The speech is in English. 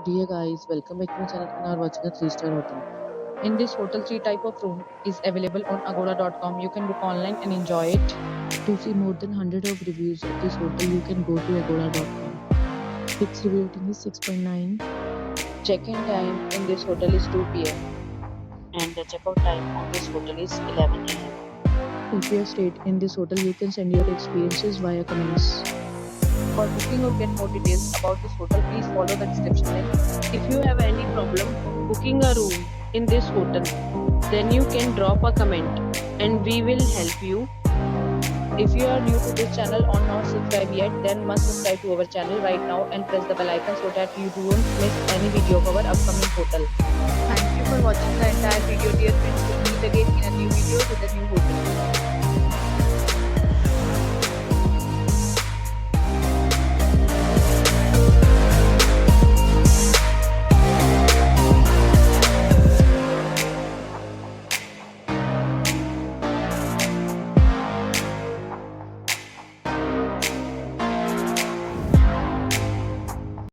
Dear guys, welcome back to my channel and are watching a 3-star hotel. In this hotel, three type of room is available on agoda.com. You can book online and enjoy it. To see more than 100 of reviews of this hotel, you can go to agoda.com. Its review rating is 6.9. Check-in time in this hotel is 2 p.m. and the checkout time on this hotel is 11 a.m. If you have stayed in this hotel, you can send your experiences via comments. For booking or get more details about this hotel, please follow the description link. If you have any problem booking a room in this hotel, then you can drop a comment and we will help you. If you are new to this channel or not subscribed yet, then must subscribe to our channel right now and press the bell icon so that you don't miss any video of our upcoming hotel. Thank you for watching the entire video, dear friends. We'll meet again in a new video with a new hotel.